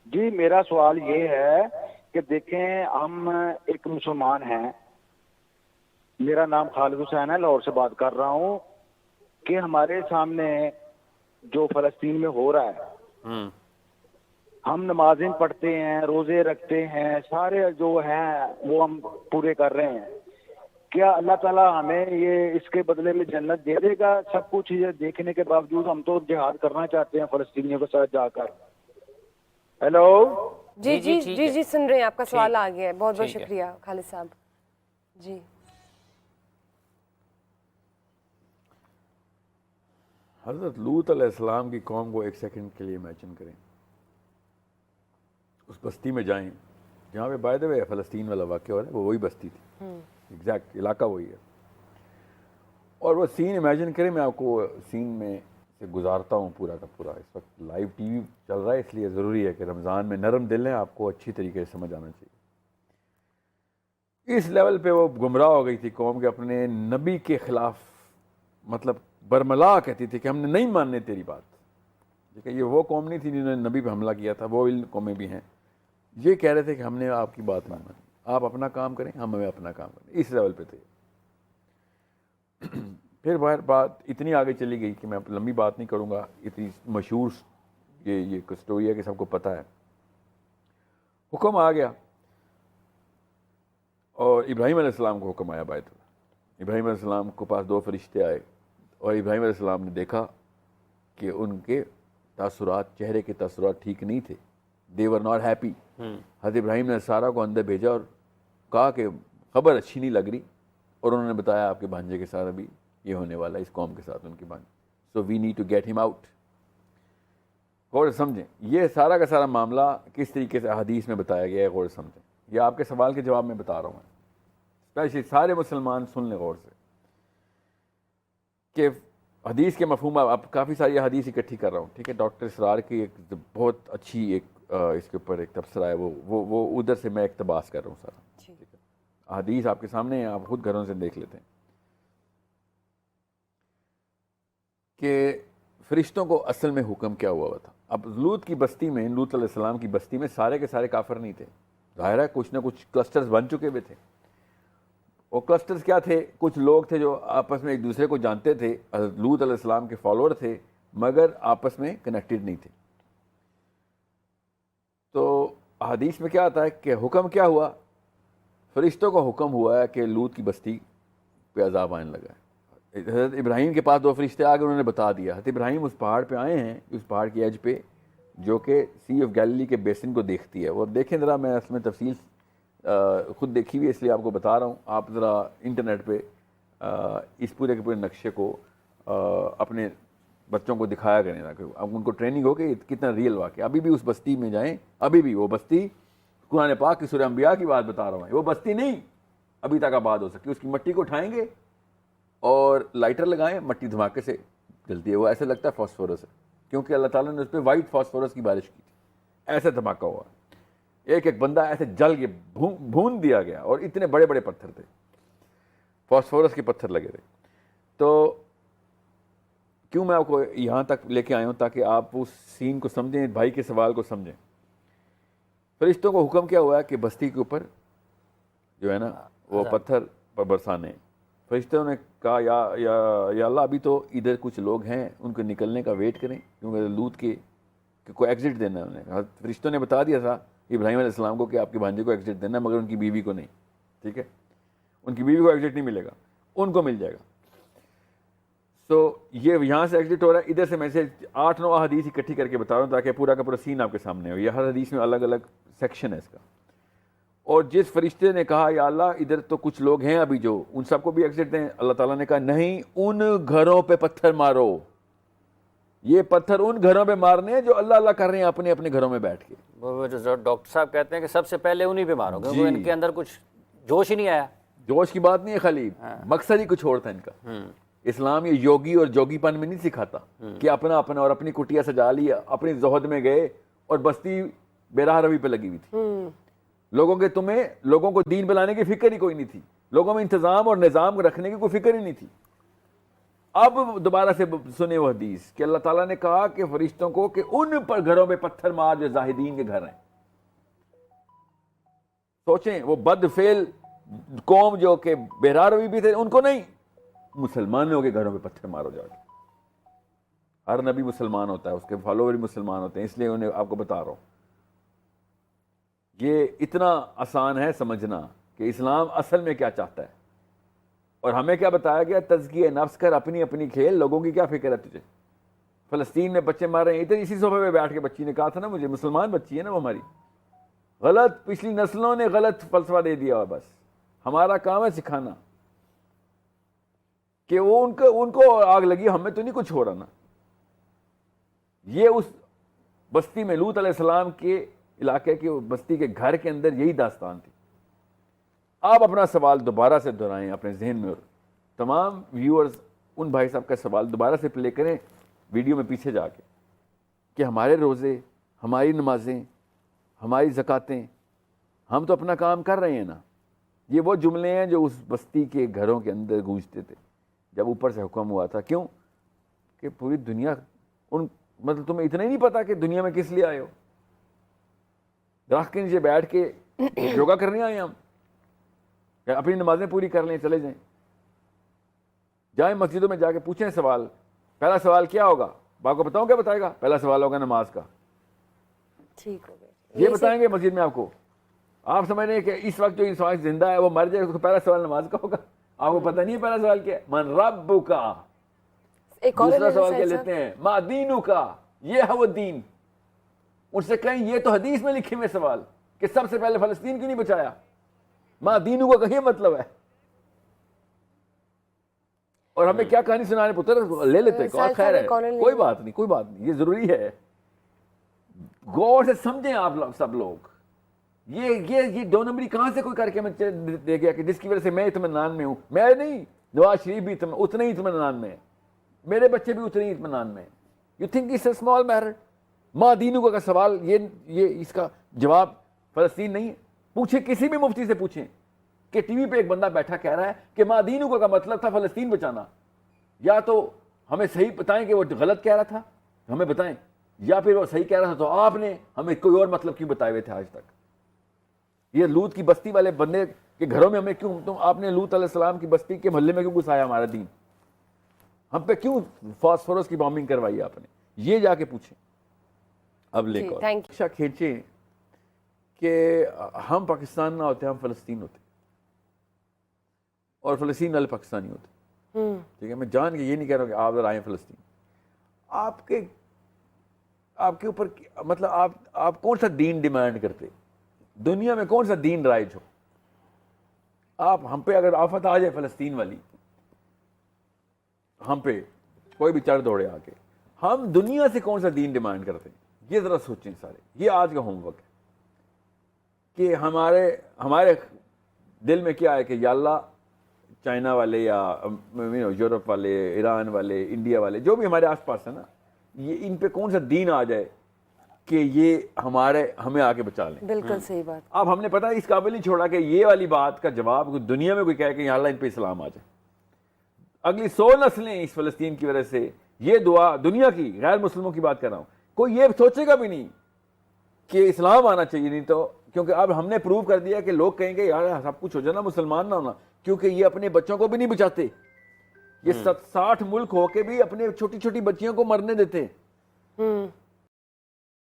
جی میرا سوال یہ ہے کہ دیکھیں ہم ایک مسلمان ہیں، میرا نام خالد حسین ہے، لاہور سے بات کر رہا ہوں، کہ ہمارے سامنے جو فلسطین میں ہو رہا ہے، ہم نمازیں پڑھتے ہیں، روزے رکھتے ہیں، سارے جو ہیں وہ ہم پورے کر رہے ہیں، کیا اللہ تعالیٰ ہمیں یہ اس کے بدلے میں جنت دے دے گا؟ سب کچھ یہ دیکھنے کے باوجود ہم تو جہاد کرنا چاہتے ہیں فلسطینیوں کے ساتھ جا کر۔ ہیلو جی جی جی جی سن رہے ہیں، آپ کا سوال آ گیا ہے، بہت بہت ٹھیک ہے۔ شکریہ خالد صاحب۔ جی حضرت لوط علیہ السلام کی قوم کو ایک سیکنڈ کے لیے امیجن کریں، اس بستی میں جائیں جہاں پہ بائی دا وے فلسطین والا واقعہ ہو رہا ہے، وہ وہی بستی تھی، ایگزیکٹ علاقہ وہی ہے، اور وہ سین امیجن کریں۔ میں آپ کو سین میں سے گزارتا ہوں پورا کا پورا۔ اس وقت لائیو ٹی وی چل رہا ہے، اس لیے ضروری ہے کہ رمضان میں نرم دل ہیں، آپ کو اچھی طریقے سے سمجھ آنا چاہیے۔ اس لیول پہ وہ گمراہ ہو گئی تھی قوم کے اپنے نبی کے خلاف، مطلب برملا کہتی تھی کہ ہم نے نہیں ماننے تیری بات۔ دیکھیں یہ وہ قوم نہیں تھی جنہوں نے نبی پہ حملہ کیا تھا، وہ ان قومیں بھی ہیں، یہ کہہ رہے تھے کہ ہم نے آپ کی بات نہیں مانی، آپ اپنا کام کریں، ہم ہمیں اپنا کام کریں، اس لیول پہ تھے۔ پھر بات اتنی آگے چلی گئی کہ میں لمبی بات نہیں کروں گا، اتنی مشہور یہ اسٹوری ہے کہ سب کو پتہ ہے۔ حکم آ گیا اور ابراہیم علیہ السلام کو حکم آیا بیت اللہ۔ ابراہیم علیہ السلام کو پاس دو فرشتے آئے اور ابراہیم علیہ السلام نے دیکھا کہ ان کے تاثرات، چہرے کے تاثرات ٹھیک نہیں تھے، they were not happy۔ حضرت ابراہیم نے سارا کو اندر بھیجا اور کہا کہ خبر اچھی نہیں لگ رہی، اور انہوں نے بتایا آپ کے بھانجے کے ساتھ ابھی یہ ہونے والا ہے، اس قوم کے ساتھ ان کی بھانجے، سو وی نیڈ ٹو گیٹ ہم آؤٹ۔ غور سے سمجھیں یہ سارا کا سارا معاملہ کس طریقے سے حدیث میں بتایا گیا ہے، غور سے سمجھیں۔ یہ آپ کے سوال کے جواب میں بتا رہا ہوں، اسپیشلی سارے مسلمان سن لیں غور سے کہ حدیث کے مفہوم، اب کافی ساری حدیث اکٹھی کر رہا ہوں، ٹھیک ہے۔ ڈاکٹر اسرار کی ایک بہت اچھی ایک اس کے اوپر ایک تبصرہ ہے، وہ ادھر سے میں اقتباس کر رہا ہوں سارا، ٹھیک ہے۔ حدیث آپ کے سامنے ہیں، آپ خود گھروں سے دیکھ لیتے ہیں کہ فرشتوں کو اصل میں حکم کیا ہوا تھا۔ اب لوط کی بستی میں، لوط علیہ السلام کی بستی میں سارے کے سارے کافر نہیں تھے، ظاہر ہے کچھ نہ کچھ کلسٹرز بن چکے ہوئے تھے، اور کلسٹرز کیا تھے؟ کچھ لوگ تھے جو آپس میں ایک دوسرے کو جانتے تھے، حضرت لوط علیہ السلام کے فالوور تھے، مگر آپس میں کنیکٹڈ نہیں تھے۔ تو حدیث میں کیا آتا ہے کہ حکم کیا ہوا؟ فرشتوں کو حکم ہوا ہے کہ لوط کی بستی پہ عذاب آنے لگا ہے۔ حضرت ابراہیم کے پاس دو فرشتے آ گئے، انہوں نے بتا دیا۔ حضرت ابراہیم اس پہاڑ پہ آئے ہیں، اس پہاڑ کی ایج پہ جو کہ سی آف گیلیلی کے بیسن کو دیکھتی ہے، اور دیکھیں ذرا، میں اس میں تفصیل خود دیکھی ہوئی ہے اس لیے آپ کو بتا رہا ہوں، آپ ذرا انٹرنیٹ پہ اس پورے کے پورے نقشے کو اپنے بچوں کو دکھایا کریں تاکہ اب ان کو ٹریننگ ہو کہ کتنا ریئل واقع۔ ابھی بھی اس بستی میں جائیں، ابھی بھی وہ بستی، قرآن پاک کی سورہ انبیاء کی بات بتا رہا ہوں، وہ بستی نہیں ابھی تک آباد ہو سکتی۔ اس کی مٹی کو اٹھائیں گے اور لائٹر لگائیں، مٹی دھماکے سے جلتی ہے، وہ ایسے لگتا ہے فاسفورس ہے، کیونکہ اللہ تعالیٰ نے اس پہ وائٹ فاسفورس کی بارش کی تھی، ایسے دھماکہ ہوا، ایک ایک بندہ ایسے جل کے بھون دیا گیا، اور اتنے بڑے بڑے پتھر تھے، فاسفورس کے پتھر لگے تھے۔ تو کیوں میں آپ کو یہاں تک لے کے آیا ہوں؟ تاکہ آپ اس سین کو سمجھیں، بھائی کے سوال کو سمجھیں۔ فرشتوں کو حکم کیا ہوا ہے کہ بستی کے اوپر جو ہے نا وہ پتھر پر برسانے۔ فرشتوں نے کہا یا اللہ ابھی تو ادھر کچھ لوگ ہیں، ان کو نکلنے کا ویٹ کریں، کیونکہ لوط کے کوئی ایگزٹ دینا ہے انہیں۔ فرشتوں نے بتا دیا تھا ابراہیم علیہ السلام کو کہ آپ کے بھانجے کو ایگزٹ دینا ہے، مگر ان کی بیوی کو نہیں، ٹھیک ہے، ان کی بیوی کو ایگزٹ نہیں ملے گا، ان کو مل جائے گا۔ تو یہ یہاں سے ایگزٹ ہو رہا ہے، ادھر سے میں سے 8-9 حدیث اکٹھی کر کے بتا رہا ہوں تاکہ پورا کا پورا سین آپ کے سامنے ہو۔ یہ ہر حدیث میں الگ الگ سیکشن ہے اس کا، اور جس فرشتے نے کہا یا اللہ ادھر تو کچھ لوگ ہیں ابھی جو، ان سب کو بھی ایگزٹ دیں، اللہ تعالیٰ نے کہا نہیں، ان گھروں پہ پتھر مارو، یہ پتھر ان گھروں پہ مارنے ہیں جو اللہ اللہ کر رہے ہیں اپنے اپنے گھروں میں بیٹھ کے۔ وہ جو ڈاکٹر صاحب کہتے ہیں کہ سب سے پہلے انہی پہ مارو، کیونکہ ان کے اندر کچھ جوش ہی نہیں آیا۔ جوش کی بات نہیں ہے خالی، مقصد ہی کچھ اور تھا ان کا۔ اسلام یہ یوگی اور جوگی پن میں نہیں سکھاتا کہ اپنا اپنا اور اپنی کٹیا سجا لی، اپنی زہد میں گئے اور بستی بے راہ روی پہ لگی ہوئی تھی، لوگوں کو دین بلانے کی فکر ہی کوئی نہیں تھی، لوگوں میں انتظام اور نظام رکھنے کی کوئی فکر ہی نہیں تھی۔ اب دوبارہ سے سنے وہ حدیث کہ اللہ تعالیٰ نے کہا کہ فرشتوں کو کہ ان پر گھروں پہ پتھر مار جو زاہدین کے گھر ہیں. سوچیں وہ بد فعل قوم جو کہ بہرا روی بھی تھے ان کو نہیں, مسلمانوں کے گھروں پہ پتھر مارو جا کے. ہر نبی مسلمان ہوتا ہے, اس کے فالوور مسلمان ہوتے ہیں, اس لیے انہیں آپ کو بتا رہا ہوں. یہ اتنا آسان ہے سمجھنا کہ اسلام اصل میں کیا چاہتا ہے. اور ہمیں کیا بتایا گیا, تزکیہ نفس کر, اپنی اپنی کھیل, لوگوں کی کیا فکر ہے تجھے. فلسطین میں بچے مار رہے ہیں, ادھر اسی صوفے پہ بیٹھ کے بچی نے کہا تھا نا مجھے, مسلمان بچی ہے نا وہ ہماری, غلط پچھلی نسلوں نے غلط فلسفہ دے دیا. بس ہمارا کام ہے سکھانا کہ وہ ان کو آگ لگی, ہمیں تو نہیں کچھ ہو رہا نا. یہ اس بستی میں لوط علیہ السلام کے علاقے کے بستی کے گھر کے اندر یہی داستان تھی. آپ اپنا سوال دوبارہ سے دہرائیں اپنے ذہن میں, اور تمام ویورز ان بھائی صاحب کا سوال دوبارہ سے پلے کریں ویڈیو میں پیچھے جا کے, کہ ہمارے روزے, ہماری نمازیں, ہماری زکاتیں, ہم تو اپنا کام کر رہے ہیں نا. یہ وہ جملے ہیں جو اس بستی کے گھروں کے اندر گونجتے تھے جب اوپر سے حکم ہوا تھا. کیوں کہ پوری دنیا مطلب تمہیں اتنا ہی نہیں پتا کہ دنیا میں کس لیے آئے ہو. درخت کے نیچے بیٹھ کے یوگا کرنے آئے ہم, اپنی نمازیں پوری کر لیں چلے جائیں. جائیں مسجدوں میں جا کے پوچھیں سوال, پہلا سوال کیا ہوگا, باپ کو بتاؤں کیا بتائے گا, پہلا سوال ہوگا نماز کا. ٹھیک ہو گیا, یہ بتائیں گے مسجد میں آپ کو. آپ سمجھ رہے ہیں کہ اس وقت جو انسان زندہ ہے وہ مر جائے, اس کو پہلا سوال نماز کا ہوگا. آپ کو پتہ نہیں ہے پہلا سوال کیا ہے, من ربک. ایک اور دوسرا سوال کیا لیتے ہیں, ما دینک, یہ ہے وہ دین. ان سے کہیں یہ تو حدیث میں لکھے ہوئے سوال کہ سب سے پہلے فلسطین کیوں نہیں بچایا. ما دینک کا یہ مطلب ہے. اور ہمیں کیا کہانی سنانے پتر لے لیتے ہیں, خیر ہے, کوئی بات نہیں, کوئی بات نہیں, یہ ضروری ہے. غور سے سمجھیں آپ لوگ, سب لوگ. یہ دو نمبری کہاں سے کوئی کر کے میں دے گیا کہ جس کی وجہ سے میں اطمینان میں ہوں. میں نہیں, نواز شریف بھی اتنا ہی اطمینان میں ہے, میرے بچے بھی اتنے ہی اطمینان میں ہیں. You think it's a small matter. ماں دینوں کا سوال, یہ اس کا جواب فلسطین نہیں ہے. پوچھیں کسی بھی مفتی سے پوچھیں کہ ٹی وی پہ ایک بندہ بیٹھا کہہ رہا ہے کہ ماں دینوں کا مطلب تھا فلسطین بچانا. یا تو ہمیں صحیح بتائیں کہ وہ غلط کہہ رہا تھا, ہمیں بتائیں, یا پھر وہ صحیح کہہ رہا تھا تو آپ نے ہمیں کوئی اور مطلب کیوں بتائے ہوئے تھے آج تک. یہ لوط کی بستی والے بندے کے گھروں میں ہمیں کیوں, آپ نے لوط علیہ السلام کی بستی کے محلے میں کیوں گھسایا ہمارا دین, ہم پہ کیوں فاسفورس کی بامبنگ کروائی آپ نے, یہ جا کے پوچھیں. اب لے کر اچھا کھینچیں کہ ہم پاکستان نہ ہوتے, ہم فلسطین ہوتے, اور فلسطین والے پاکستانی ہوتے. ٹھیک ہے, میں جان کے یہ نہیں کہہ رہا ہوں کہ آپ ذرا آئیں فلسطین. آپ کے اوپر مطلب آپ کون سا دین ڈیمانڈ کرتے, دنیا میں کون سا دین رائج ہو. آپ ہم پہ اگر آفت آ جائے فلسطین والی, ہم پہ کوئی بھی چڑھ دوڑے آ کے, ہم دنیا سے کون سا دین ڈیمانڈ کرتے ہیں. یہ ذرا سوچیں سارے. یہ آج کا ہوم ورک ہے کہ ہمارے دل میں کیا ہے کہ یا اللہ چائنا والے یا یورپ والے, ایران والے, انڈیا والے, جو بھی ہمارے آس پاس ہے نا, یہ ان پہ کون سا دین آ جائے کہ یہ ہمیں آ کے بچا لیں. بالکل صحیح بات. اب ہم نے پتہ اس قابل نہیں چھوڑا کہ یہ والی بات کا جواب دنیا میں کوئی کہے کہ یا اللہ ان پہ اسلام آ جائے. اگلی 100 نسلیں اس فلسطین کی وجہ سے, یہ دعا دنیا کی غیر مسلموں کی بات کر رہا ہوں, کوئی یہ سوچے گا بھی نہیں کہ اسلام آنا چاہیے. نہیں تو کیونکہ اب ہم نے پروو کر دیا کہ لوگ کہیں گے یار سب کچھ ہو جانا, مسلمان نہ ہونا, کیونکہ یہ اپنے بچوں کو بھی نہیں بچاتے. یہ 60 ملک ہو کے بھی اپنے چھوٹی چھوٹی بچیوں کو مرنے دیتے.